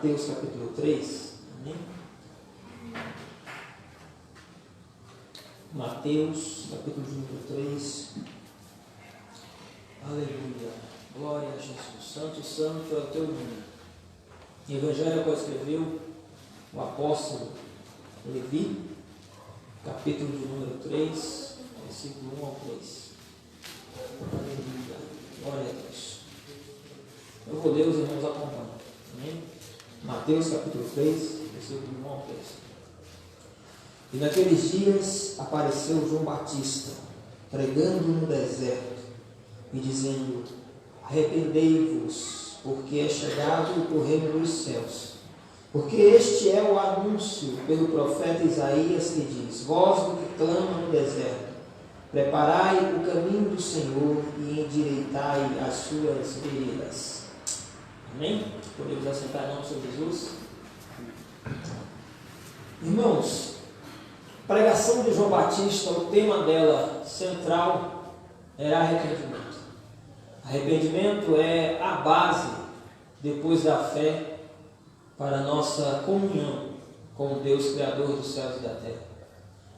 Mateus capítulo 3. Amém? Mateus capítulo número 3. Aleluia. Glória a Jesus. Santo, santo é o teu nome. Evangelho qual escreveu o apóstolo Levi, capítulo de número 3, versículo 1 ao 3. Aleluia. Glória a Deus. Eu vou ler, os irmãos acompanham. Amém? Mateus capítulo 3, versículo 1 ao 3. E naqueles dias apareceu João Batista, pregando no deserto e dizendo: arrependei-vos, porque é chegado o reino dos céus. Porque este é o anúncio pelo profeta Isaías que diz: vós do que clama no deserto, preparai o caminho do Senhor e endireitai as suas veredas. Amém? Podemos assentar em nome de Jesus? Irmãos, a pregação de João Batista, o tema dela central era arrependimento. Arrependimento é a base, depois da fé, para a nossa comunhão com o Deus Criador dos céus e da terra.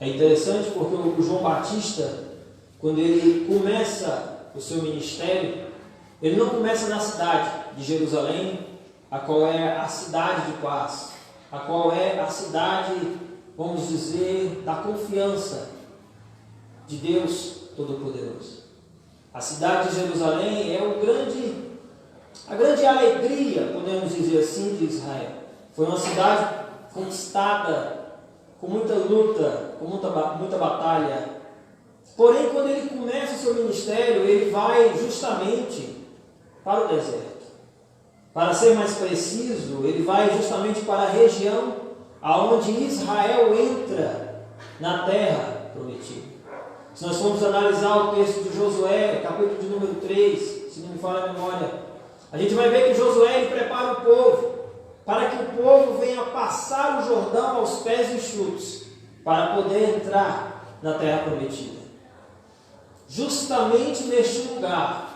É interessante porque o João Batista, quando ele começa o seu ministério, ele não começa na cidade de Jerusalém, a qual é a cidade de paz, a qual é a cidade, vamos dizer, da confiança de Deus Todo-Poderoso. A cidade de Jerusalém é a grande alegria, podemos dizer assim, de Israel. Foi uma cidade conquistada com muita luta, com muita batalha. Porém, quando ele começa o seu ministério, ele vai justamente para o deserto. Para ser mais preciso, ele vai justamente para a região aonde Israel entra na terra prometida. Se nós formos analisar o texto de Josué, capítulo de número 3, se não me falha a memória, a gente vai ver que Josué ele prepara o povo para que o povo venha passar o Jordão aos pés enxutos, para poder entrar na terra prometida. Justamente neste lugar,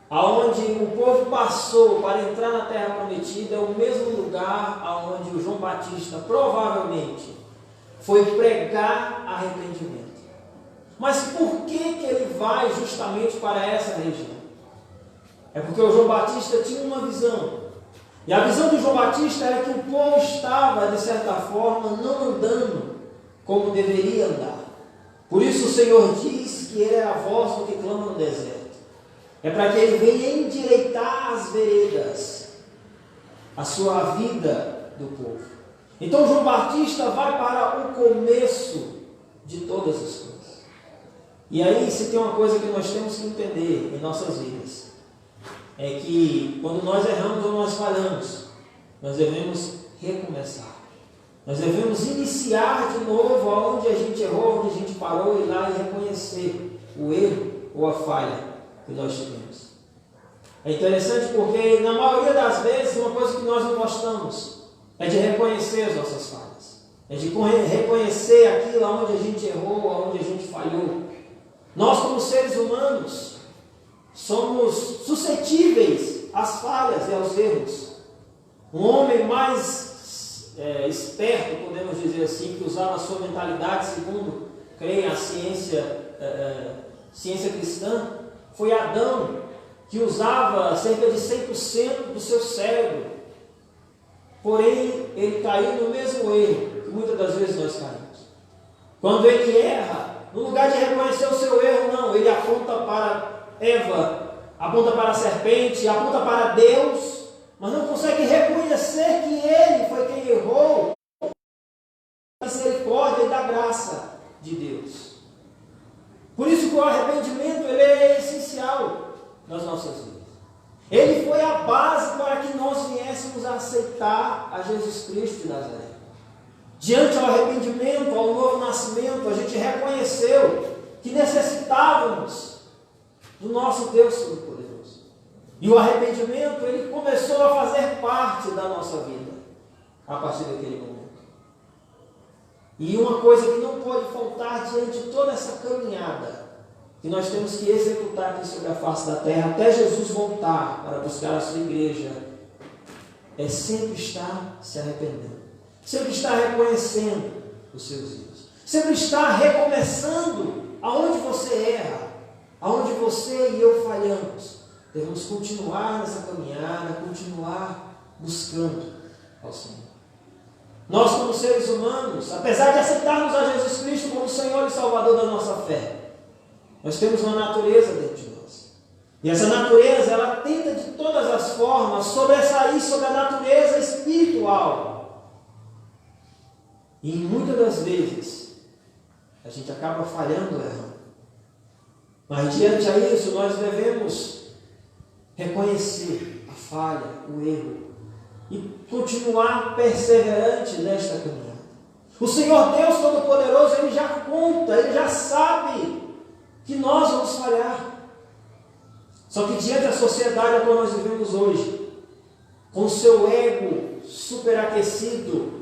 aonde o povo passou para entrar na terra prometida, é o mesmo lugar aonde o João Batista provavelmente foi pregar arrependimento. Mas por que ele vai justamente para essa região? É porque o João Batista tinha uma visão. E a visão de João Batista era que o povo estava, de certa forma, não andando como deveria andar. Por isso o Senhor diz que ele é a voz do que clama no deserto. É para que ele venha endireitar as veredas, a sua vida do povo. Então João Batista vai para o começo de todas as coisas. E aí, se tem uma coisa que nós temos que entender em nossas vidas, é que quando nós erramos ou nós falhamos, nós devemos recomeçar. Nós devemos iniciar de novo aonde a gente errou, onde a gente parou, ir lá e reconhecer o erro ou a falha que nós tivemos. É interessante porque, na maioria das vezes, uma coisa que nós não gostamos é de reconhecer as nossas falhas. É de reconhecer aquilo onde a gente errou, onde a gente falhou. Nós, como seres humanos, somos suscetíveis às falhas e aos erros. Um homem mais esperto, podemos dizer assim, que usava a sua mentalidade segundo, creio, a ciência cristã, foi Adão, que usava cerca de 100% do seu cérebro. Porém, ele caiu no mesmo erro que muitas das vezes nós caímos. Quando ele erra, no lugar de reconhecer o seu erro, não, ele aponta para Eva, aponta para a serpente, aponta para Deus, mas não consegue reconhecer que ele foi quem errou, da misericórdia e da graça de Deus. Por isso que o arrependimento ele é essencial nas nossas vidas. Ele foi a base para que nós viéssemos a aceitar a Jesus Cristo de Nazaré. Diante ao arrependimento, ao novo nascimento, a gente reconheceu que necessitávamos do nosso Deus Todo-Poderoso. E o arrependimento, ele começou a fazer parte da nossa vida, a partir daquele momento. E uma coisa que não pode faltar diante de toda essa caminhada, que nós temos que executar aqui sobre a face da terra, até Jesus voltar para buscar a sua igreja, é sempre estar se arrependendo. Sempre estar reconhecendo os seus erros. Sempre estar recomeçando aonde você erra, aonde você e eu falhamos. Devemos continuar nessa caminhada, continuar buscando ao Senhor. Nós, como seres humanos, apesar de aceitarmos a Jesus Cristo como Senhor e Salvador da nossa fé, nós temos uma natureza dentro de nós. E essa natureza, ela tenta de todas as formas sobressair sobre a natureza espiritual. E muitas das vezes, a gente acaba falhando, errando. Mas diante disso, nós devemos reconhecer a falha, o erro, e continuar perseverante nesta caminhada. O Senhor Deus Todo-Poderoso, Ele já conta, Ele já sabe que nós vamos falhar. Só que diante da sociedade a qual nós vivemos hoje, com o seu ego superaquecido,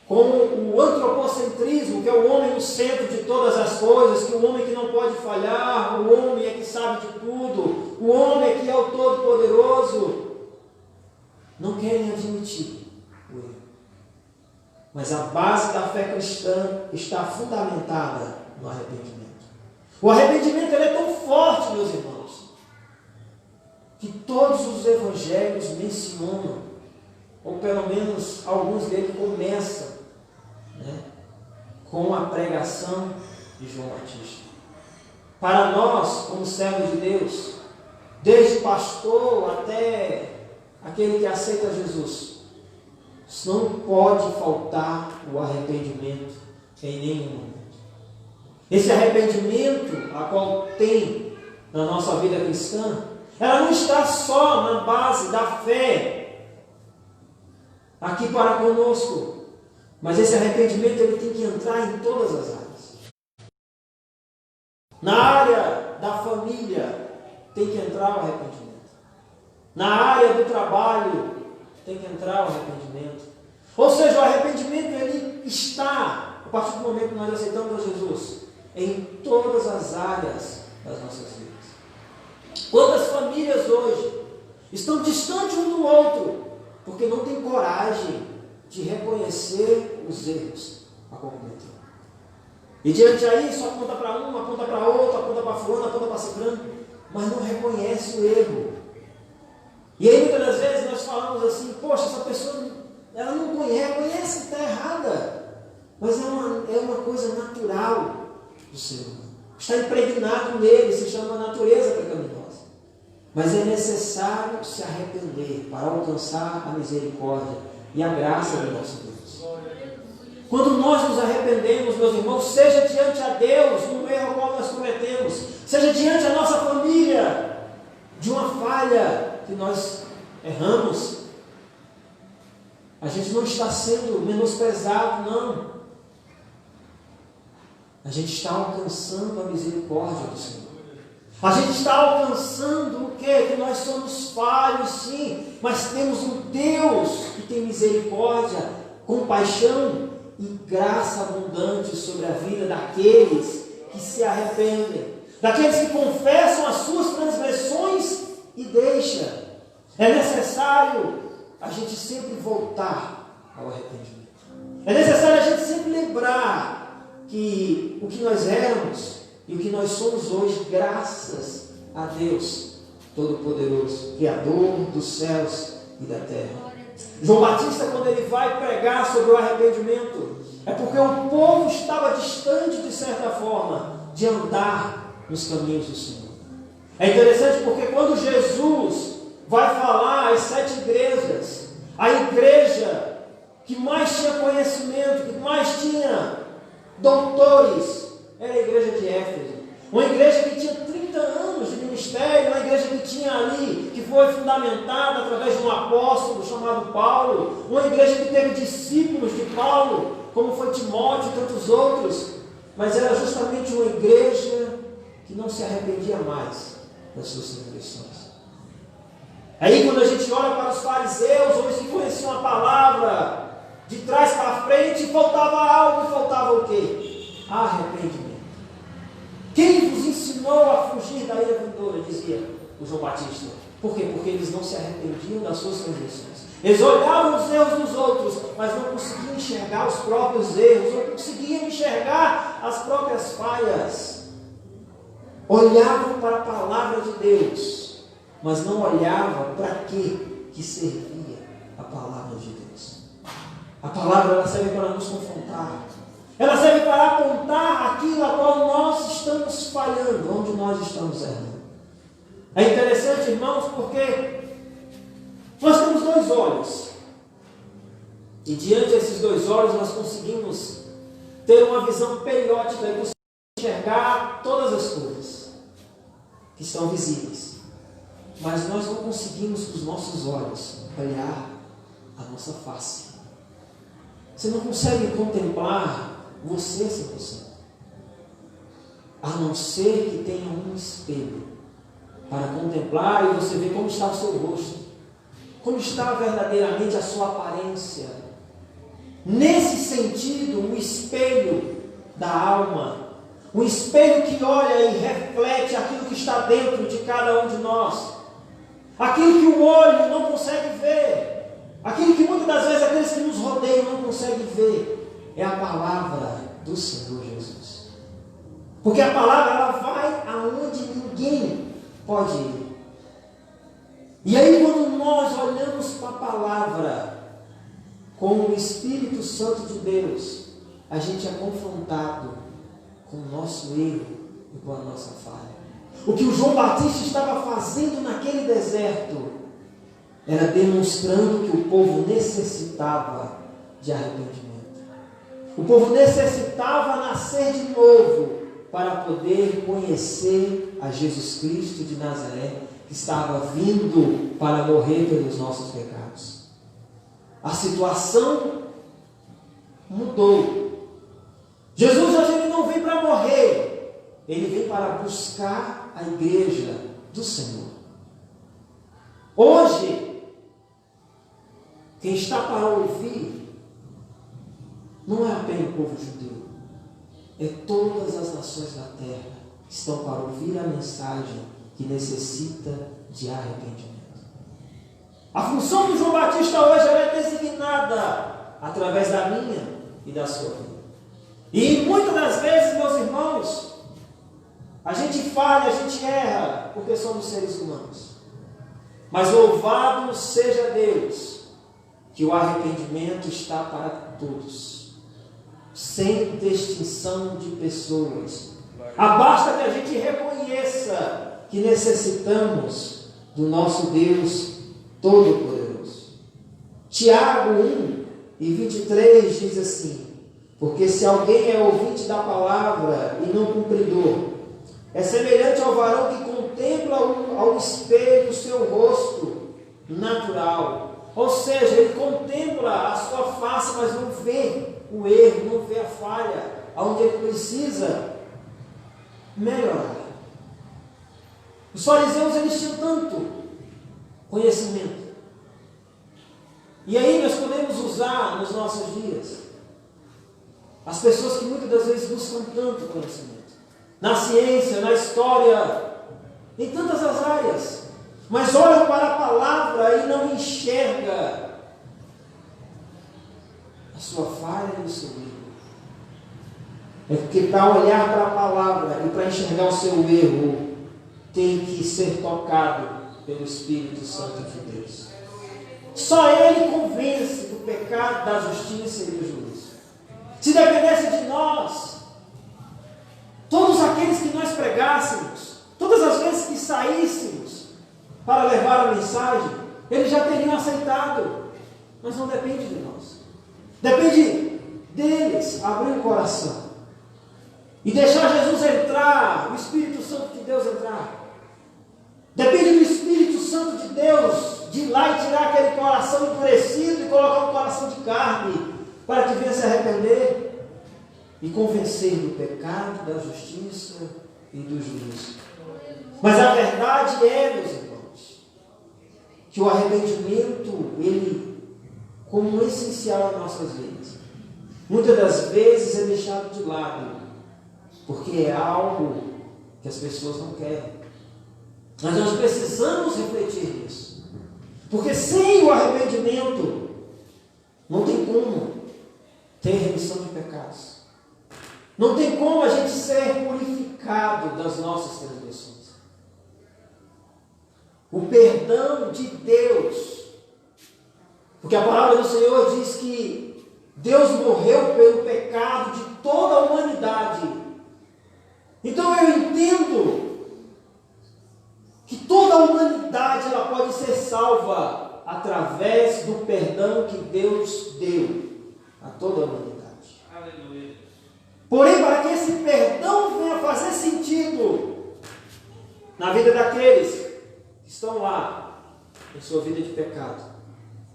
com o antropocentrismo, que é o homem no centro de todas as coisas, que o homem que não pode falhar, o homem é que sabe de tudo, o homem é que é o Todo-Poderoso, não querem admitir o erro. Mas a base da fé cristã está fundamentada no arrependimento. O arrependimento ele é tão forte, meus irmãos, que todos os evangelhos mencionam, ou pelo menos alguns deles começam, com a pregação de João Batista. Para nós, como servos de Deus, desde pastor até aquele que aceita Jesus, não pode faltar o arrependimento em nenhum momento. Esse arrependimento a qual tem na nossa vida cristã, ela não está só na base da fé aqui para conosco, mas esse arrependimento ele tem que entrar em todas as áreas. Na área da família tem que entrar o arrependimento. Na área do trabalho tem que entrar o arrependimento. Ou seja, o arrependimento ele está, a partir do momento que nós aceitamos a Jesus, em todas as áreas das nossas vidas. Quantas famílias hoje estão distantes um do outro porque não têm coragem de reconhecer os erros a cometer. E diante aí só aponta para um, aponta para outro, aponta para fulano, aponta para ciclano, mas não reconhece o erro. E aí muitas das vezes nós falamos assim, poxa, essa pessoa ela não reconhece que está errada, mas é uma coisa natural do ser humano. Está impregnado nele, se chama natureza pecaminosa. Mas é necessário se arrepender para alcançar a misericórdia e a graça do nosso Deus. Quando nós nos arrependemos, meus irmãos, seja diante a Deus, no erro qual nós cometemos, seja diante a nossa família, de uma falha que nós erramos, a gente não está sendo menosprezado, não. A gente está alcançando a misericórdia do Senhor. A gente está alcançando o quê? Que nós somos falhos, sim, mas temos um Deus que tem misericórdia, compaixão e graça abundante sobre a vida daqueles que se arrependem, daqueles que confessam as suas transgressões e deixam. É necessário a gente sempre voltar ao arrependimento. É necessário a gente sempre lembrar que o que nós éramos e o que nós somos hoje, graças a Deus Todo-Poderoso, Criador dos céus e da terra. João Batista, quando ele vai pregar sobre o arrependimento, é porque o povo estava distante, de certa forma, de andar nos caminhos do Senhor. É interessante porque quando Jesus vai falar às 7 igrejas, a igreja que mais tinha conhecimento, que mais tinha doutores, era a igreja de Éfeso. Uma igreja que tinha 30 anos de ministério, uma igreja que tinha ali, que foi fundamentada através de um apóstolo chamado Paulo, uma igreja que teve discípulos de Paulo, como foi Timóteo e tantos outros, mas era justamente uma igreja que não se arrependia mais das suas transgressões. Aí quando a gente olha para os fariseus, homens que conheciam a palavra de trás para frente, faltava algo, faltava o quê? Arrependimento. Quem vos ensinou a fugir da ira vindoura, dizia o João Batista. Por quê? Porque eles não se arrependiam das suas transgressões. Eles olhavam os erros dos outros, mas não conseguiam enxergar os próprios erros, não conseguiam enxergar as próprias falhas. Olhavam para a palavra de Deus, mas não olhavam para que servia a palavra de Deus. A palavra ela serve para nos confrontar. Ela serve para apontar aquilo a qual nós estamos falhando, onde nós estamos errando. É interessante, irmãos, porque nós temos 2 olhos. E diante desses 2 olhos nós conseguimos ter uma visão periódica e conseguimos enxergar todas as coisas que estão visíveis. Mas nós não conseguimos com os nossos olhos olhar a nossa face. Você não consegue contemplar você 100%. A não ser que tenha um espelho para contemplar e você ver como está o seu rosto, como está verdadeiramente a sua aparência. nesse sentido, um espelho da alma, um espelho que olha e reflete aquilo que está dentro de cada um de nós, aquilo que o olho não consegue ver, aquilo que muitas das vezes aqueles que nos rodeiam não conseguem ver, é a palavra do Senhor Jesus. Porque a palavra, ela vai aonde ninguém pode ir. E aí, quando nós olhamos para a palavra com o Espírito Santo de Deus, a gente é confrontado com o nosso erro e com a nossa falha. O que o João Batista estava fazendo naquele deserto era demonstrando que o povo necessitava de arrependimento. O povo necessitava nascer de novo para poder conhecer a Jesus Cristo de Nazaré, que estava vindo para morrer pelos nossos pecados. A situação mudou. Jesus hoje ele não vem para morrer, ele vem para buscar a igreja do Senhor. Hoje, quem está para ouvir não é apenas o povo judeu, é todas as nações da terra que estão para ouvir a mensagem que necessita de arrependimento. A função do João Batista hoje é designada através da minha e da sua vida. E muitas das vezes, meus irmãos, a gente falha, a gente erra, porque somos seres humanos. Mas louvado seja Deus, que o arrependimento está para todos, sem distinção de pessoas. Basta que a gente reconheça que necessitamos do nosso Deus Todo-Poderoso. Tiago 1:23 diz assim: porque se alguém é ouvinte da palavra e não cumpridor, é semelhante ao varão que contempla ao espelho o seu rosto natural. Ou seja, ele contempla a sua face, mas não vê o erro, não vê a falha, onde ele precisa melhorar. Os fariseus, eles tinham tanto conhecimento. E aí nós podemos usar nos nossos dias as pessoas que muitas das vezes buscam tanto conhecimento, na ciência, na história, em tantas as áreas, mas olham para a palavra e não enxerga a sua falha e o seu erro. É porque para olhar para a palavra e para enxergar o seu erro, tem que ser tocado pelo Espírito Santo de Deus. Só Ele convence do pecado, da justiça e do juízo. Se dependesse de nós, todos aqueles que nós pregássemos, todas as vezes que saíssemos para levar a mensagem, eles já teriam aceitado. Mas não depende de nós. Depende deles abrir o coração e deixar Jesus entrar, o Espírito Santo de Deus entrar. Depende do Espírito Santo de Deus de ir lá e tirar aquele coração endurecido e colocar um coração de carne, para que venha se arrepender e convencer do pecado, da justiça e do juízo. Mas a verdade é, meus irmãos, que o arrependimento, ele, como essencial em nossas vidas, muitas das vezes é deixado de lado, porque é algo que as pessoas não querem. Mas nós precisamos refletir nisso, porque sem o arrependimento não tem como ter remissão de pecados, não tem como a gente ser purificado das nossas transgressões. O perdão de Deus, porque a palavra do Senhor diz que Deus morreu pelo pecado de toda a humanidade. Então eu entendo que toda a humanidade ela pode ser salva através do perdão que Deus deu a toda a humanidade. Aleluia. Porém, para que esse perdão venha fazer sentido na vida daqueles que estão lá em sua vida de pecado,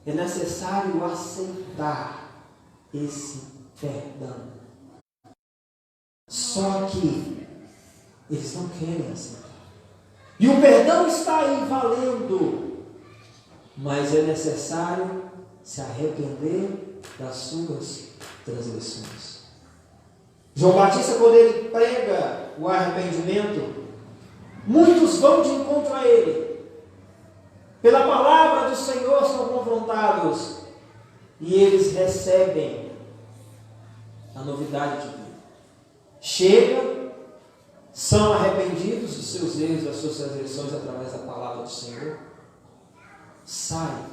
é necessário aceitar esse perdão. Só que eles não querem aceitar. E o perdão está aí valendo, mas é necessário se arrepender das suas transgressões. João Batista, quando ele prega o arrependimento, muitos vão de encontro a ele. Pela palavra do Senhor são confrontados e eles recebem a novidade de vida. Chegam, são arrependidos dos seus erros, das suas transgressões através da palavra do Senhor, saem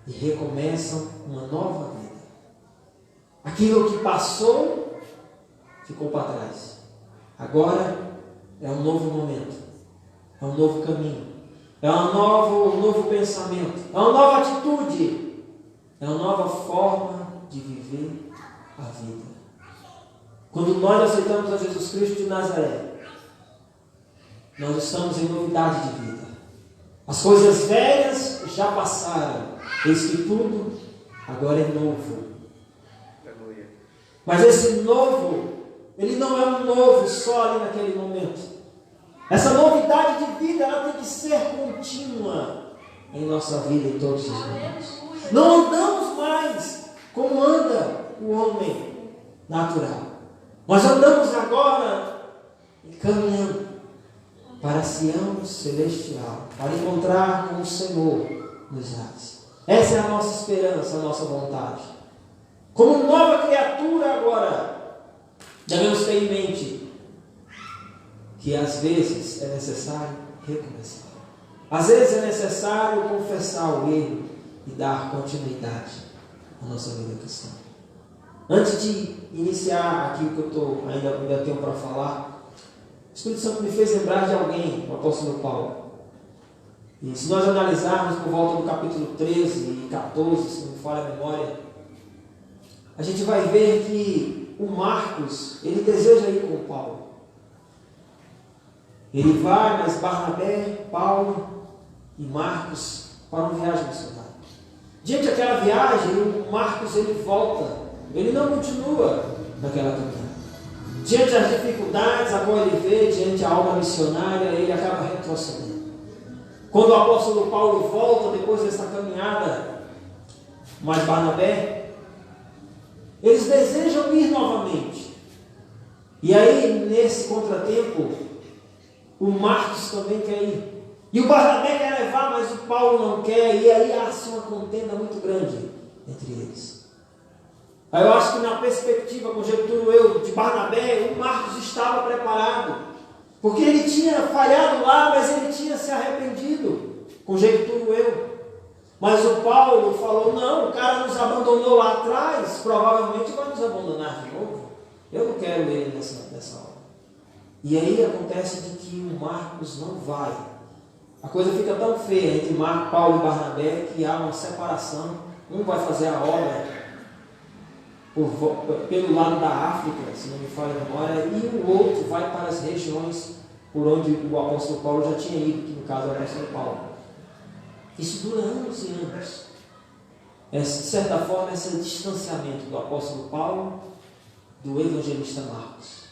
e recomeçam uma nova vida. Aquilo que passou ficou para trás. Agora é um novo momento, é um novo caminho, é um novo pensamento, é uma nova atitude, é uma nova forma de viver a vida. Quando nós aceitamos a Jesus Cristo de Nazaré, nós estamos em novidade de vida. As coisas velhas já passaram, eis que tudo agora é novo. Mas esse novo, ele não é um novo só ali naquele momento. Essa novidade de vida, ela tem que ser contínua em nossa vida, em todos os momentos. Não andamos mais como anda o homem natural. Nós andamos agora caminhando para Sião celestial, para encontrar com o Senhor nos ares. Essa é a nossa esperança, a nossa vontade. Como nova criatura agora, devemos ter em mente que às vezes é necessário recomeçar. Às vezes é necessário confessar o erro e dar continuidade à nossa vida cristã. Antes de iniciar aqui o que eu ainda tenho para falar, o Espírito Santo me fez lembrar de alguém, o apóstolo Paulo. E se nós analisarmos por volta do capítulo 13 e 14, se não me falha a memória, a gente vai ver que o Marcos, ele deseja ir com o Paulo. Ele vai, mas Barnabé, Paulo e Marcos para uma viagem missionária. Diante daquela viagem, o Marcos ele volta. Ele não continua naquela caminhada. Diante das dificuldades a qual ele vê, diante da alma missionária, ele acaba retrocedendo. Quando o apóstolo Paulo volta depois dessa caminhada, mas Barnabé, eles desejam ir novamente. E aí, nesse contratempo, o Marcos também quer ir. E o Barnabé quer levar, mas o Paulo não quer. E aí há-se uma contenda muito grande entre eles. Aí eu acho que na perspectiva, conjecturo eu, de Barnabé, o Marcos estava preparado. Porque ele tinha falhado lá, mas ele tinha se arrependido. Conjecturo eu. Mas o Paulo falou, não, o cara nos abandonou lá atrás, provavelmente vai nos abandonar de novo. Eu não quero ele nessa hora. E aí acontece de que o Marcos não vai. A coisa fica tão feia entre Paulo e Barnabé que há uma separação. Um vai fazer a obra pelo lado da África, se não me falha a memória, e o outro vai para as regiões por onde o apóstolo Paulo já tinha ido, que no caso é o apóstolo Paulo. Isso dura anos e anos. De certa forma, esse distanciamento do apóstolo Paulo do evangelista Marcos.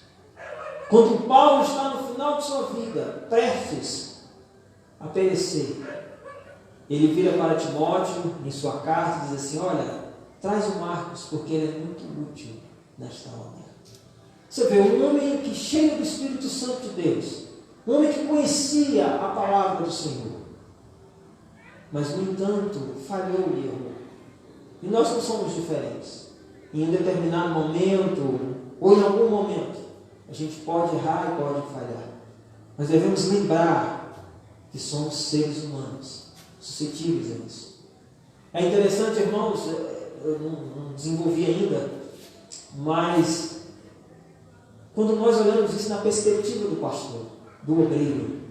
Quando Paulo está no final de sua vida, prestes a perecer, ele vira para Timóteo em sua carta e diz assim, olha, traz o Marcos, porque ele é muito útil nesta obra. Você vê, um homem que cheio do Espírito Santo de Deus, um homem que conhecia a palavra do Senhor, mas no entanto falhou e errou. E nós não somos diferentes. Em um determinado momento, ou em algum momento, a gente pode errar e pode falhar. Mas devemos lembrar que somos seres humanos, suscetíveis a isso. É interessante, irmãos, eu não desenvolvi ainda, mas quando nós olhamos isso na perspectiva do pastor, do obreiro,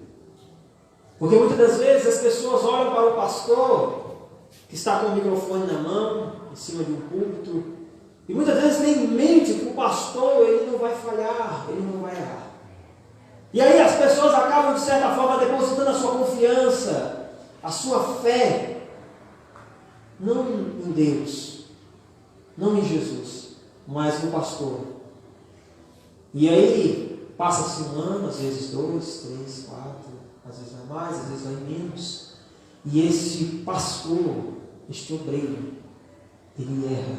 porque muitas das vezes as pessoas olham para o pastor que está com o microfone na mão, em cima de um púlpito, e muitas vezes tem em mente que o pastor ele não vai falhar, ele não vai errar. E aí as pessoas acabam de certa forma depositando a sua confiança, a sua fé, não em Deus, não em Jesus, mas no pastor. E aí passa-se um ano, às vezes 2, 3, 4, às vezes vai mais, às vezes vai menos. E esse pastor, este obreiro, ele erra,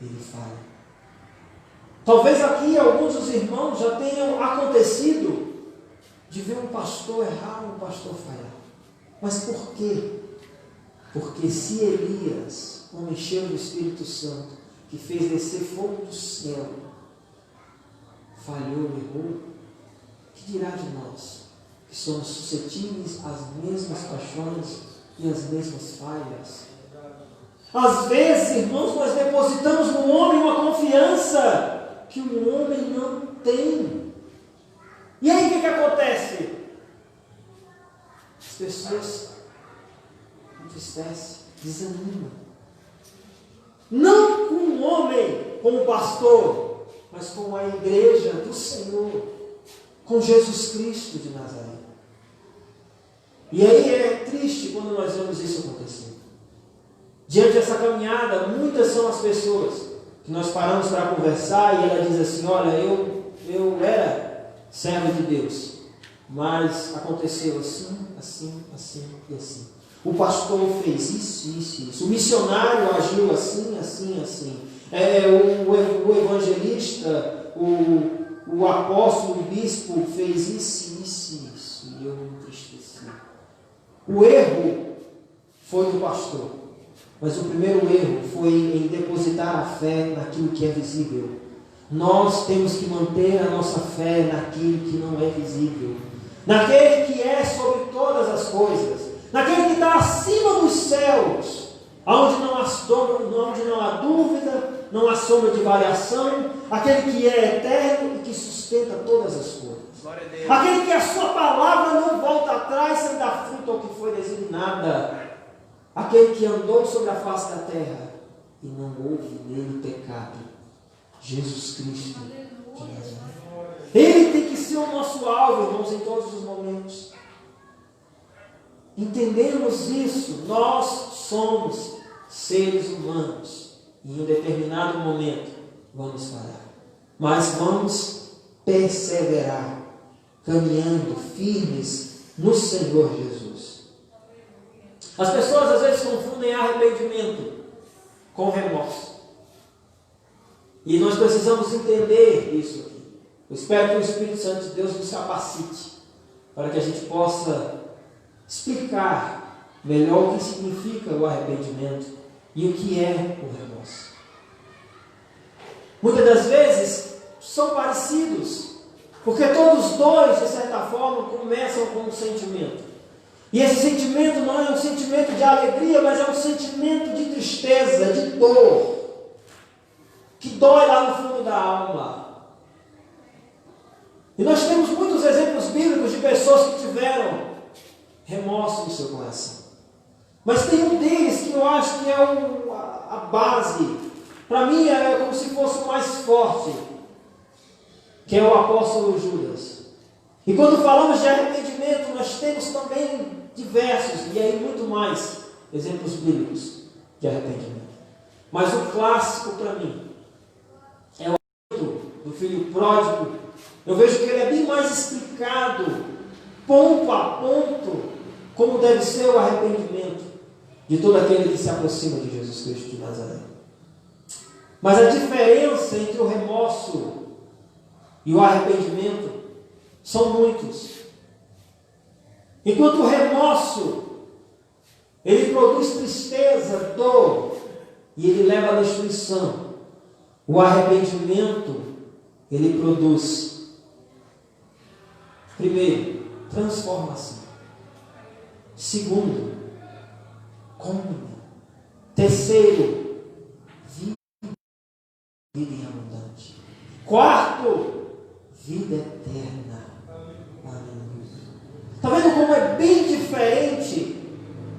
ele falha. Talvez aqui alguns dos irmãos já tenham acontecido de ver um pastor errar, um pastor falhar. Mas por quê? Porque se Elias, homem cheio do Espírito Santo, que fez descer fogo do céu, falhou, errou, que dirá de nós, que somos suscetíveis às mesmas paixões e às mesmas falhas? Às vezes, irmãos, nós depositamos no homem uma confiança que o homem não tem. E aí o que acontece? As pessoas entristecem, desanimam. Não com o homem, com o pastor, mas com a igreja do Senhor, com Jesus Cristo de Nazaré. E aí é triste quando nós vemos isso acontecer. Diante dessa caminhada, muitas são as pessoas que nós paramos para conversar e ela diz assim: olha, eu era servo de Deus, mas aconteceu assim, assim, assim e assim. O pastor fez isso. O missionário agiu assim, assim, assim. O evangelista, o apóstolo, o bispo fez isso. E eu me entristeci. O erro foi do pastor. Mas o primeiro erro foi em depositar a fé naquilo que é visível. Nós temos que manter a nossa fé naquilo que não é visível. Naquele que é sobre todas as coisas. Naquele que está acima dos céus. Onde não há dúvida, não há sombra de variação. Aquele que é eterno e que sustenta todas as coisas. Aquele que a sua palavra não volta atrás sem dar fruto ao que foi designada. Aquele que andou sobre a face da terra e não houve nele pecado. Jesus Cristo de Nazaré. Ele tem que ser o nosso alvo, irmãos, em todos os momentos. Entendemos isso. Nós somos seres humanos. E em um determinado momento vamos falhar. Mas vamos perseverar, caminhando firmes no Senhor Jesus. As pessoas às vezes confundem arrependimento com remorso. E nós precisamos entender isso aqui. Eu espero que o Espírito Santo de Deus nos capacite para que a gente possa explicar melhor o que significa o arrependimento e o que é o remorso. Muitas das vezes são parecidos, porque todos dois, de certa forma, começam com um sentimento. E esse sentimento não é um sentimento de alegria, mas é um sentimento de tristeza, de dor, que dói lá no fundo da alma. E nós temos muitos exemplos bíblicos de pessoas que tiveram remorso no seu coração. Mas tem um deles que eu acho que é a base, para mim é como se fosse o mais forte, que é o apóstolo Judas. E quando falamos de arrependimento, nós temos também diversos, e aí muito mais, exemplos bíblicos de arrependimento. Mas o clássico para mim é o do filho pródigo. Eu vejo que ele é bem mais explicado, ponto a ponto, como deve ser o arrependimento de todo aquele que se aproxima de Jesus Cristo de Nazaré. Mas a diferença entre o remorso e o arrependimento são muitos. Enquanto o remorso, ele produz tristeza, dor, e ele leva à destruição. O arrependimento, ele produz, primeiro, transformação. Segundo, comunhão. Terceiro, vida em abundante. Quarto, vida eterna. Está vendo como é bem diferente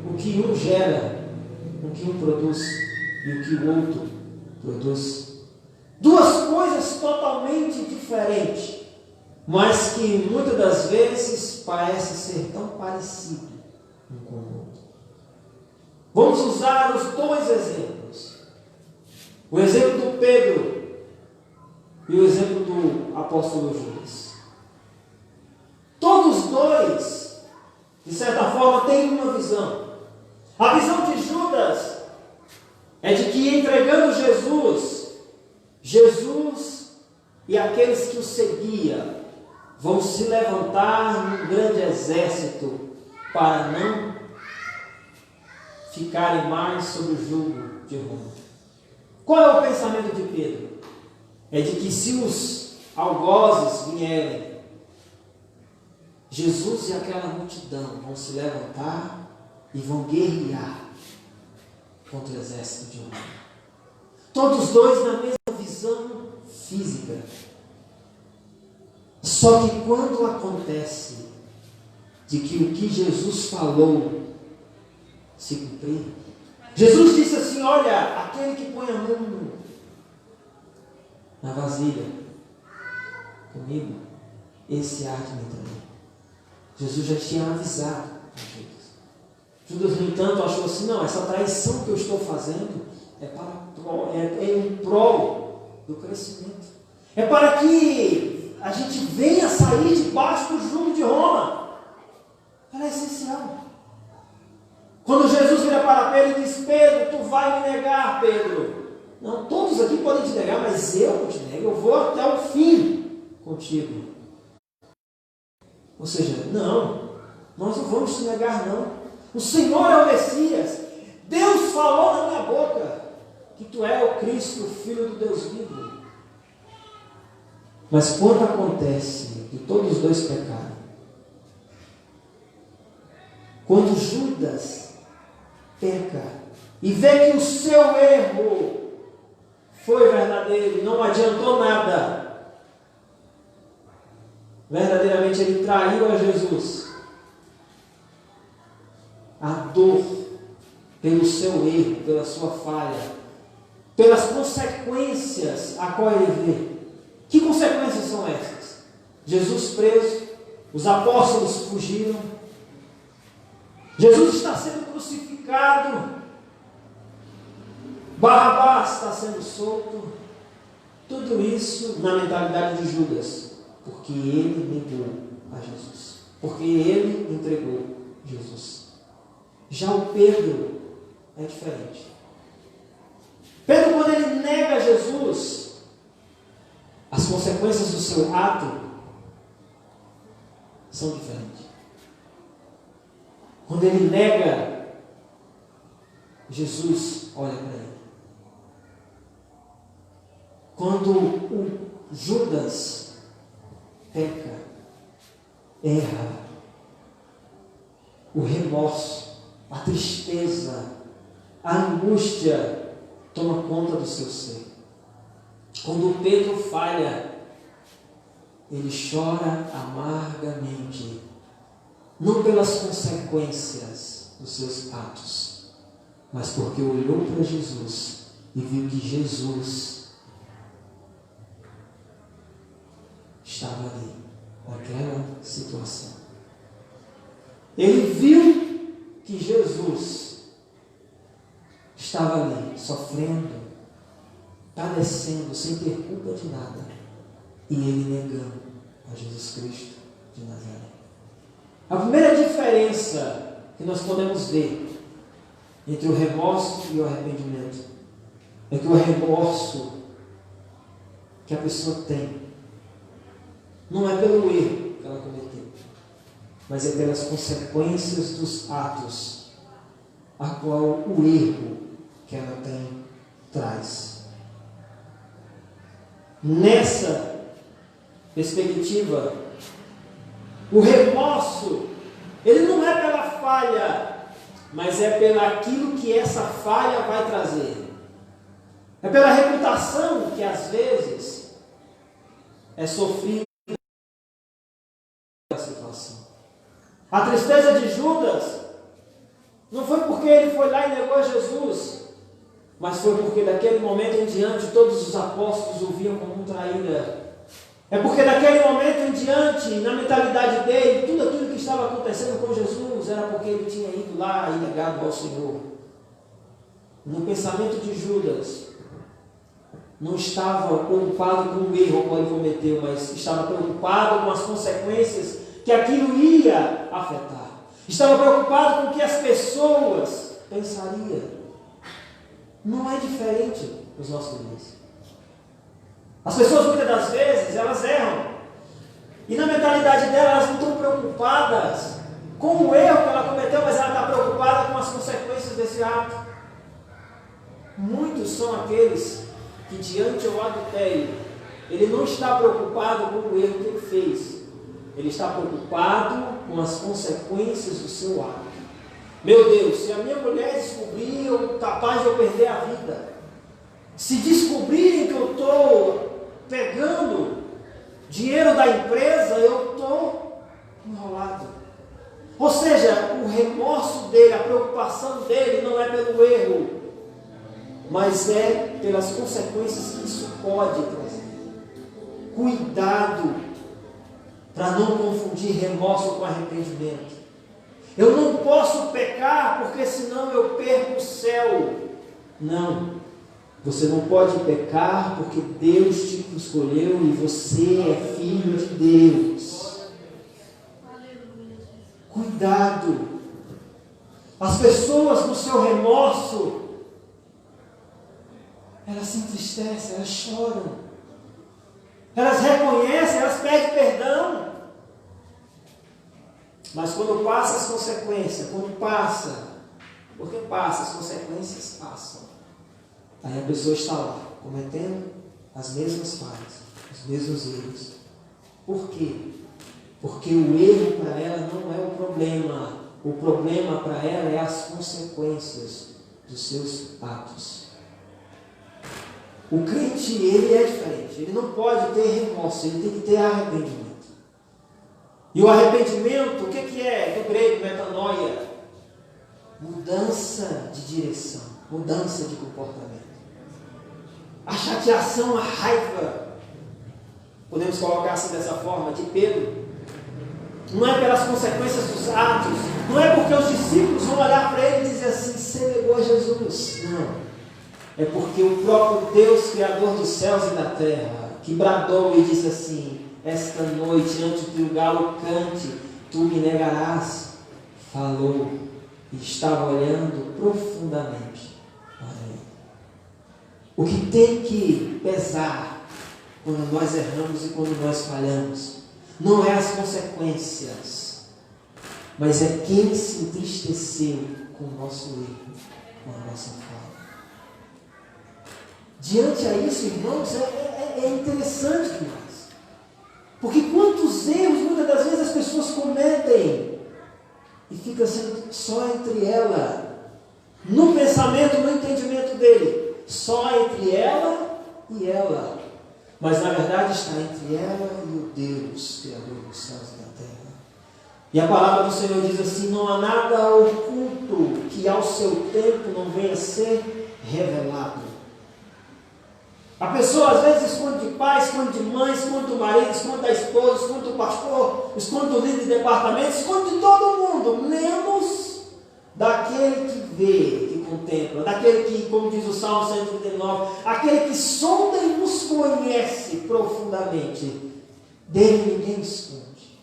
o que um gera, o que um produz e o que o outro produz? Duas coisas totalmente diferentes, mas que muitas das vezes parecem ser tão parecidos um com o outro. Vamos usar os dois exemplos. O exemplo do Pedro e o exemplo do apóstolo Judas. Todos dois, de certa forma, têm uma visão. A visão de Judas é de que entregando Jesus e aqueles que o seguiam vão se levantar num grande exército para não ficarem mais sob o jugo de Roma. Qual é o pensamento de Pedro? É de que se os algozes vierem, Jesus e aquela multidão vão se levantar e vão guerrear contra o exército de Roma. Todos dois na mesma visão física. Só que quando acontece de que o que Jesus falou se cumprir, Jesus disse assim: olha, aquele que põe a mão na vasilha comigo, esse há de me trair. Jesus já tinha avisado a Judas. Judas, no entanto, achou assim: não, essa traição que eu estou fazendo é em prol do crescimento. É para que a gente venha sair debaixo do jugo de Roma. Ela é essencial. Quando Jesus vira para Pedro e diz: Pedro, tu vai me negar, Pedro. Não, todos aqui podem te negar, mas eu não te nego, eu vou até o fim contigo. Ou seja, não, nós não vamos te negar, não. O Senhor é o Messias. Deus falou na minha boca que tu é o Cristo, o Filho do Deus vivo. Mas quando acontece que todos os dois pecaram, quando Judas peca e vê que o seu erro foi verdadeiro, não adiantou nada, verdadeiramente ele traiu a Jesus, a dor pelo seu erro, pela sua falha, pelas consequências a qual ele vê. Que consequências são essas? Jesus preso, os apóstolos fugiram, Jesus está sendo crucificado, Barrabás está sendo solto. Tudo isso na mentalidade de Judas, porque ele negou a Jesus, porque ele entregou Jesus. Já o Pedro é diferente. Pedro, quando ele nega Jesus, as consequências do seu ato são diferentes. Quando ele nega Jesus, olha para ele. Quando o Judas peca, erra, o remorso, a tristeza, a angústia toma conta do seu ser. Quando Pedro falha, ele chora amargamente, não pelas consequências dos seus atos, mas porque olhou para Jesus e viu que Jesus estava ali, naquela situação. Ele viu que Jesus estava ali, sofrendo, padecendo, sem ter culpa de nada, e ele negando a Jesus Cristo de Nazaré. A primeira diferença que nós podemos ver entre o remorso e o arrependimento é que o remorso que a pessoa tem não é pelo erro que ela cometeu, mas é pelas consequências dos atos a qual o erro que ela tem traz. Nessa perspectiva, o remorso, ele não é pela falha, mas é pelo aquilo que essa falha vai trazer. É pela reputação que às vezes é sofrida a situação. A tristeza de Judas não foi porque ele foi lá e negou a Jesus, mas foi porque daquele momento em diante todos os apóstolos o viam como um traíra. É porque daquele momento em diante, na mentalidade dele, tudo aquilo que estava acontecendo com Jesus era porque ele tinha ido lá e negado ao Senhor. No pensamento de Judas, não estava preocupado com o erro que ele cometeu, mas estava preocupado com as consequências que aquilo ia afetar. Estava preocupado com o que as pessoas pensariam. Não é diferente nos nossos dias. As pessoas muitas das vezes, elas erram. E na mentalidade dela, elas não estão preocupadas com o erro que ela cometeu, mas ela está preocupada com as consequências desse ato. Muitos são aqueles que diante do adultério, ele não está preocupado com o erro que ele fez. Ele está preocupado com as consequências do seu ato. Meu Deus, se a minha mulher descobrir, eu capaz de eu perder a vida. Se descobrirem que eu estou pegando dinheiro da empresa, eu estou enrolado. Ou seja, o remorso dele, a preocupação dele não é pelo erro, mas é pelas consequências que isso pode trazer. Cuidado para não confundir remorso com arrependimento. Eu não posso pecar porque senão eu perco o céu. Não. Você não pode pecar porque Deus te escolheu e você é filho de Deus. Cuidado. As pessoas no seu remorso, elas se entristecem, elas choram. Elas reconhecem, elas pedem perdão. Mas quando passa as consequências, porque passa, as consequências passam. Aí a pessoa está lá, cometendo as mesmas falhas, os mesmos erros. Por quê? Porque o erro para ela não é o problema. O problema para ela é as consequências dos seus atos. O crente, ele é diferente. Ele não pode ter remorso, ele tem que ter arrependimento. E o arrependimento, o que é do grego metanoia? Mudança de direção, mudança de comportamento. A chateação, a raiva, podemos colocar assim dessa forma, de Pedro, não é pelas consequências dos atos, não é porque os discípulos vão olhar para ele e dizer assim, você negou a Jesus. Não. É porque o próprio Deus, Criador dos céus e da terra, que bradou e disse assim, esta noite, antes que o galo cante, tu me negarás, falou e estava olhando profundamente para ele. O que tem que pesar quando nós erramos e quando nós falhamos, não é as consequências, mas é quem se entristeceu com o nosso erro, com a nossa falha. Diante a isso, irmãos, é interessante demais. Porque quantos erros, muitas das vezes, as pessoas cometem e fica sendo só entre ela, no pensamento, no entendimento dele, só entre ela e ela. Mas na verdade está entre ela e o Deus, Criador dos céus e da terra. E a palavra do Senhor diz assim, não há nada oculto que ao seu tempo não venha a ser revelado. A pessoa às vezes esconde de pai, esconde de mãe, esconde do marido, esconde da esposa, esconde do pastor, esconde do líder de departamento, esconde de todo mundo, menos daquele que vê, que contempla, daquele que, como diz o Salmo 139, aquele que sonda e nos conhece profundamente, dele ninguém esconde.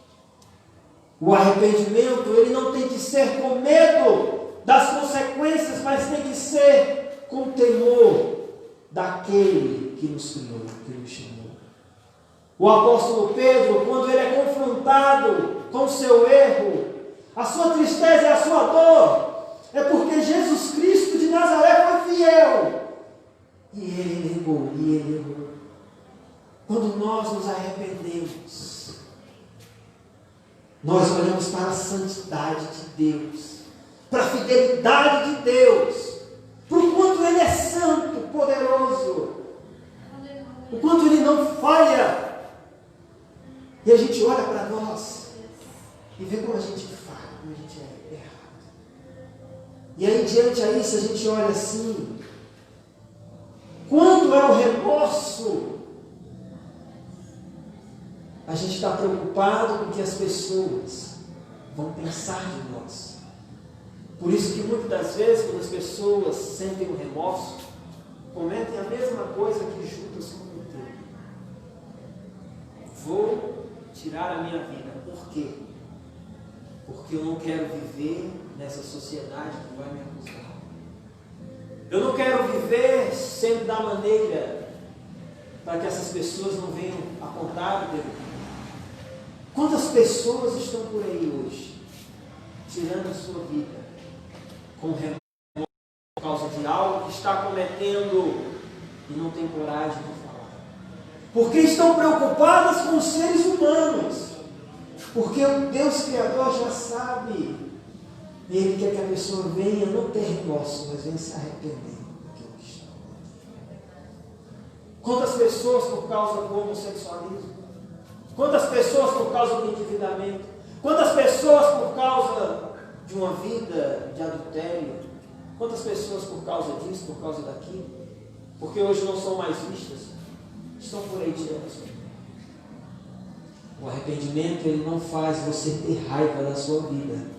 O arrependimento, ele não tem que ser com medo das consequências, mas tem que ser com temor daquele que nos criou, que nos chamou. O apóstolo Pedro, quando ele é confrontado com o seu erro, a sua tristeza e a sua dor, é porque Jesus Cristo de Nazaré foi fiel. E ele negou, e ele errou. Quando nós nos arrependemos, nós olhamos para a santidade de Deus, para a fidelidade de Deus, por quanto Ele é santo, poderoso, o quanto Ele não falha. E a gente olha para nós e vê como a gente falha, como a gente é errado. E aí, diante a isso, a gente olha assim, quando é o remorso, a gente está preocupado com o que as pessoas vão pensar de nós. Por isso que muitas das vezes, quando as pessoas sentem o remorso, comentem a mesma coisa que Judas comentou. Vou tirar a minha vida. Por quê? Porque eu não quero viver nessa sociedade que vai me acusar. Eu não quero viver sendo da maneira para que essas pessoas não venham apontar o dedo. Quantas pessoas estão por aí hoje, tirando a sua vida, com remorso por causa de algo que está cometendo e não tem coragem de falar? Porque estão preocupadas com os seres humanos. Porque o Deus Criador já sabe. E Ele quer que a pessoa venha não ter remorso, mas venha se arrepender daquilo que está. Quantas pessoas por causa do homossexualismo? Quantas pessoas por causa do endividamento? Quantas pessoas por causa de uma vida de adultério? Quantas pessoas por causa disso, por causa daquilo? Porque hoje não são mais vistas, estão por aí tirando a sua vida. O arrependimento, ele não faz você ter raiva da sua vida.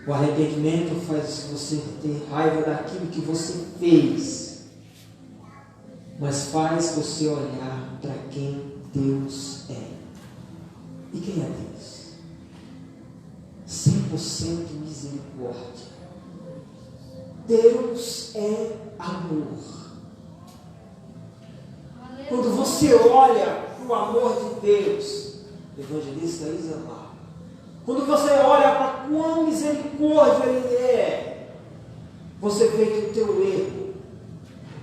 O arrependimento faz você ter raiva daquilo que você fez, mas faz você olhar para quem Deus é. E quem é Deus? 100% misericórdia. Deus é amor. Quando você olha para o amor de Deus, evangelista Isamar, quando você olha para quão misericórdia Ele é, você vê que o teu erro,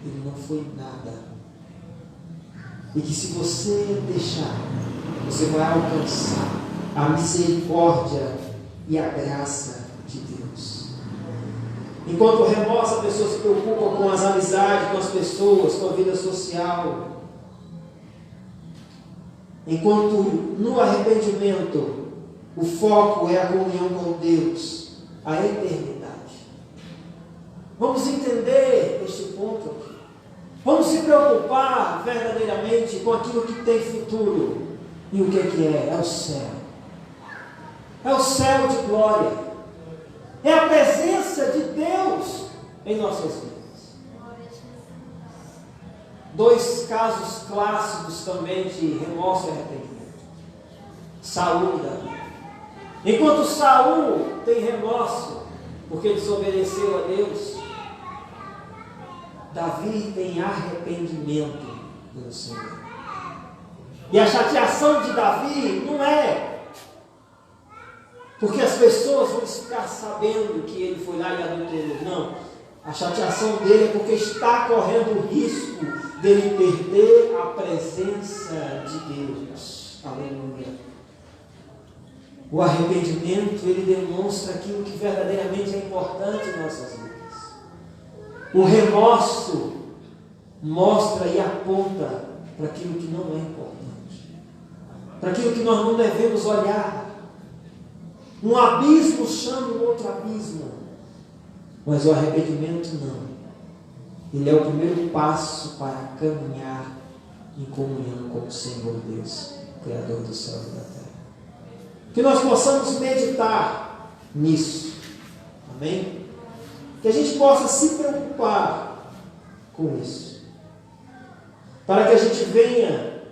ele não foi nada. E que se você deixar, você vai alcançar a misericórdia e a graça de Deus. Enquanto o remorso, a pessoa se preocupa com as amizades, com as pessoas, com a vida social. Enquanto no arrependimento o foco é a comunhão com Deus, a eternidade. Vamos entender este ponto aqui. Vamos se preocupar verdadeiramente com aquilo que tem futuro. E o que é? É o céu. É o céu de glória. É a presença de Deus em nossas vidas. Dois casos clássicos também de remorso e arrependimento. Saul e Davi. Enquanto Saul tem remorso porque desobedeceu a Deus, Davi tem arrependimento pelo Senhor. E a chateação de Davi não é porque as pessoas vão ficar sabendo que ele foi lá e adulterou. Não. A chateação dele é porque está correndo o risco dele perder a presença de Deus. Aleluia. O arrependimento, ele demonstra aquilo que verdadeiramente é importante em nossas vidas. O remorso mostra e aponta para aquilo que não é importante, para aquilo que nós não devemos olhar. Um abismo chama um outro abismo, mas o arrependimento não. Ele é o primeiro passo para caminhar em comunhão com o Senhor Deus, Criador do céu e da terra. Que nós possamos meditar nisso. Amém? Que a gente possa se preocupar com isso. Para que a gente venha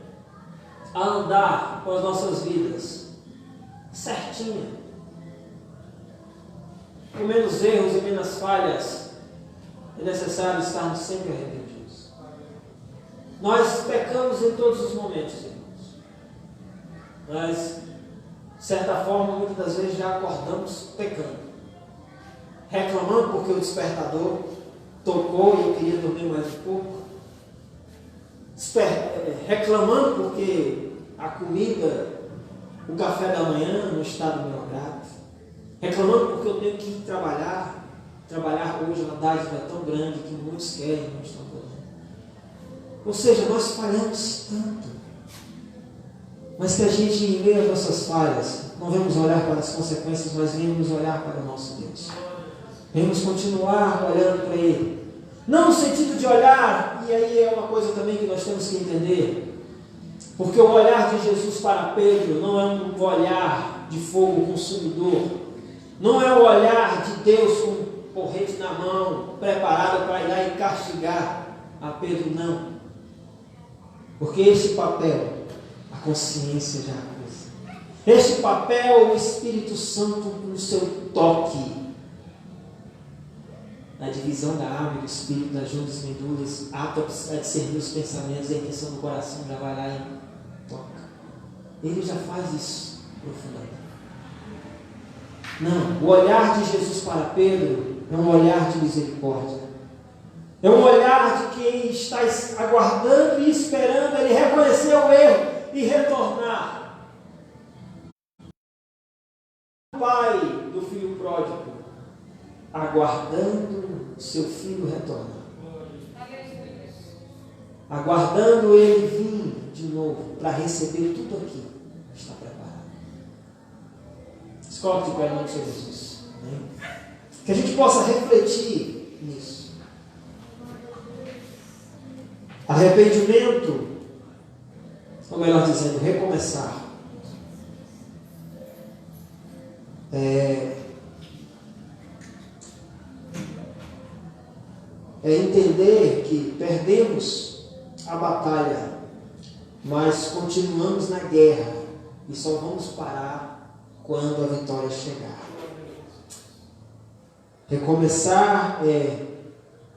a andar com as nossas vidas certinha. Com menos erros e menos falhas. É necessário estarmos sempre arrependidos. Nós pecamos em todos os momentos, irmãos. Mas de certa forma, muitas das vezes já acordamos pecando, reclamando porque o despertador tocou e eu queria dormir mais um pouco, reclamando porque a comida, o café da manhã não está do meu agrado, reclamando porque eu tenho que ir trabalhar hoje, a dádiva é tão grande que muitos querem e não estão podendo. Ou seja, nós falhamos tanto. Mas que a gente, em meio às nossas falhas, não vamos olhar para as consequências, mas vamos olhar para o nosso Deus. Vamos continuar olhando para Ele. Não no sentido de olhar, e aí é uma coisa também que nós temos que entender, porque o olhar de Jesus para Pedro não é um olhar de fogo consumidor, não é o olhar de Deus com um porrete na mão, preparado para ir lá e castigar a Pedro, não. Porque este papel, a consciência já acusa. Este papel, o Espírito Santo, no seu toque, a divisão da alma e do espírito, das juntas e medulas, apto a discernir os pensamentos e a intenção do coração, já vai lá e toca. Ele já faz isso profundamente. Não, o olhar de Jesus para Pedro é um olhar de misericórdia. É um olhar de quem está aguardando e esperando ele reconhecer o erro e retornar. O pai do filho pródigo, aguardando seu filho retornar. Aguardando ele vir de novo para receber tudo aquilo que está preparado. Escolhe de pé em nome de Jesus. Amém? Que a gente possa refletir nisso. Arrependimento, ou melhor dizendo, recomeçar. É entender que perdemos a batalha, mas continuamos na guerra e só vamos parar quando a vitória chegar. Recomeçar é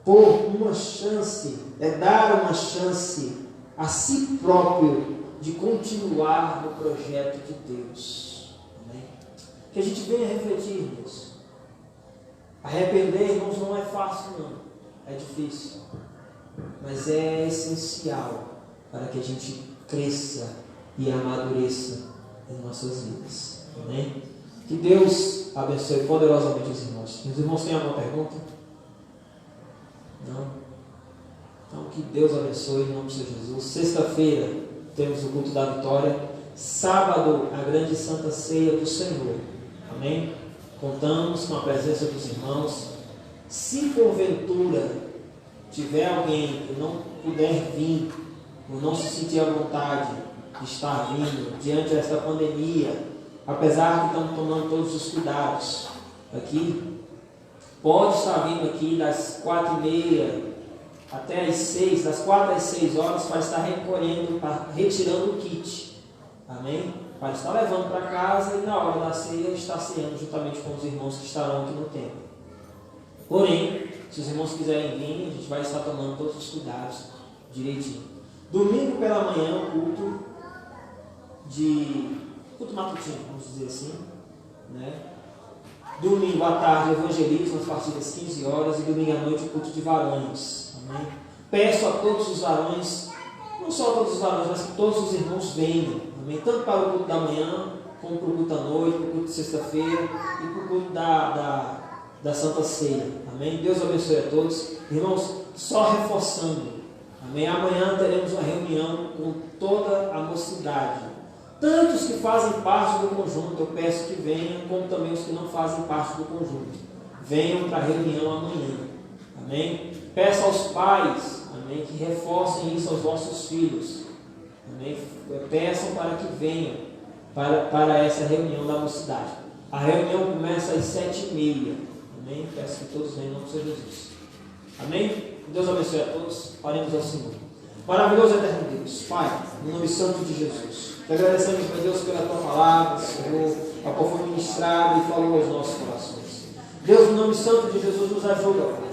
pôr uma chance, é dar uma chance a si próprio de continuar no projeto de Deus. Amém? Que a gente venha refletir nisso. Arrepender, irmãos, não é fácil não, é difícil, mas é essencial para que a gente cresça e amadureça em nossas vidas. Amém? Que Deus abençoe poderosamente os irmãos. Os irmãos têm alguma pergunta? Não? Então que Deus abençoe em nome de Jesus. Sexta-feira temos o culto da vitória. Sábado, a grande Santa Ceia do Senhor. Amém? Contamos com a presença dos irmãos. Se porventura tiver alguém que não puder vir, ou não se sentir à vontade de estar vindo diante desta pandemia, apesar de estamos tomando todos os cuidados aqui, pode estar vindo aqui das 4h30 até as 6, das 4 às 6 horas, para estar retirando o kit. Amém? Para estar levando para casa e na hora da ceia estar ceando juntamente com os irmãos que estarão aqui no templo. Porém, se os irmãos quiserem vir, a gente vai estar tomando todos os cuidados direitinho. Domingo pela manhã, culto matutino, vamos dizer assim, né? Domingo à tarde, evangelismo, a partir das 15 horas, e domingo à noite, o culto de varões. Amém? Peço a todos os varões, não só a todos os varões, mas que todos os irmãos venham, amém? Tanto para o culto da manhã, como para o culto da noite, para o culto de sexta-feira e para o culto da Santa Ceia. Amém? Deus abençoe a todos. Irmãos, só reforçando, amém? Amanhã teremos uma reunião com toda a mocidade. Tanto os que fazem parte do conjunto, eu peço que venham, como também os que não fazem parte do conjunto. Venham para a reunião amanhã. Amém? Peço aos pais, amém, que reforcem isso aos vossos filhos. Amém? Peçam para que venham para essa reunião da mocidade. A reunião começa às 7h30. Amém? Peço que todos venham, em nome de Jesus. Amém? Deus abençoe a todos. Oremos ao Senhor. Maravilhoso eterno Deus, Pai, no nome santo de Jesus. Te agradecemos, meu Deus, pela Tua palavra, Senhor, a qual foi ministrada e falou aos nossos corações. Deus, no nome santo de Jesus, nos ajuda, Pai,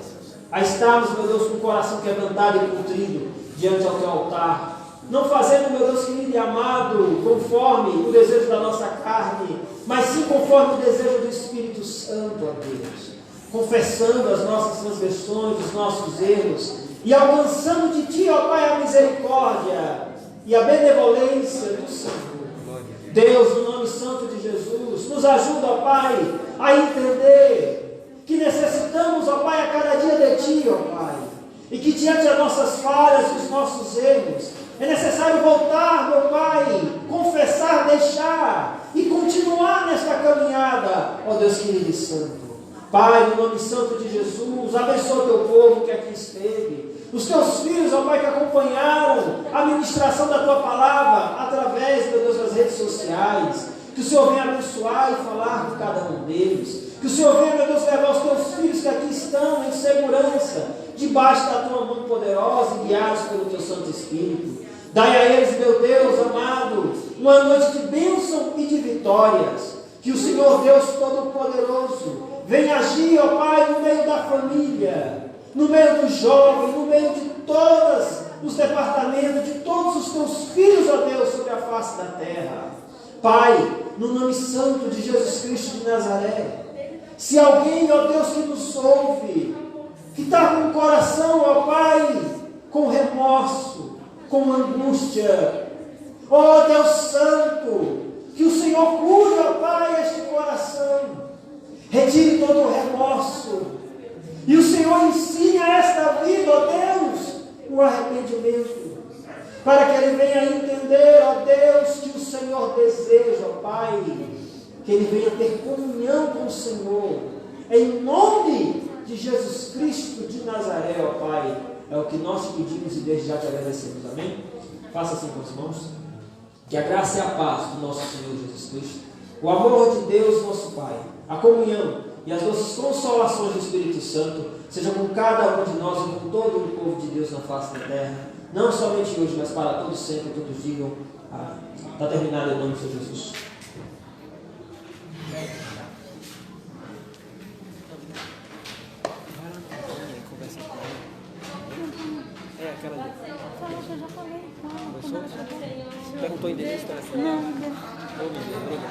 a estarmos, meu Deus, com o coração quebrantado e contrido diante ao Teu altar. Não fazendo, meu Deus querido e amado, conforme o desejo da nossa carne, mas sim conforme o desejo do Espírito Santo, ó Deus. Confessando as nossas transgressões, os nossos erros, e alcançando de Ti, ó Pai, a misericórdia e a benevolência do Senhor. Deus, no nome santo de Jesus, nos ajuda, ó Pai, a entender que necessitamos, ó Pai, a cada dia de Ti, ó Pai, e que diante das nossas falhas e dos nossos erros, é necessário voltar, meu Pai, confessar, deixar e continuar nesta caminhada, ó Deus querido e santo. Pai, no nome santo de Jesus, abençoa o Teu povo que aqui esteve, os Teus filhos, ó Pai, que acompanharam a ministração da Tua palavra através, meu Deus, das redes sociais. Que o Senhor venha abençoar e falar com cada um deles. Que o Senhor venha, meu Deus, levar os Teus filhos que aqui estão em segurança, debaixo da Tua mão poderosa e guiados pelo Teu Santo Espírito. Dai a eles, meu Deus amado, uma noite de bênção e de vitórias. Que o Senhor Deus Todo-Poderoso Vem agir, ó Pai, no meio da família, no meio dos jovens, no meio de todos os departamentos, de todos os teus filhos, ó Deus, sobre a face da terra. Pai, no nome santo de Jesus Cristo de Nazaré, se alguém, ó Deus, que nos ouve, que está com o coração, ó Pai, com remorso, com angústia, ó Deus Santo, que o Senhor cure, ó Pai, este coração, retire todo o remorso, e o Senhor ensine a esta vida, ó Deus, o arrependimento, para que ele venha entender, ó Deus, que o Senhor deseja, ó Pai, que ele venha ter comunhão com o Senhor, em nome de Jesus Cristo de Nazaré, ó Pai, é o que nós te pedimos e desde já te agradecemos, amém? Faça assim com os irmãos, que a graça e a paz do nosso Senhor Jesus Cristo, o amor de Deus, nosso Pai, a comunhão e as doces consolações do Espírito Santo, seja com cada um de nós e com todo o povo de Deus na face da terra, não somente hoje, mas para todos sempre, todos digam, está terminado em nome de Jesus. Aquela ali. Eu já falei. Perguntou endereço, telefone? Não. Ô, menino.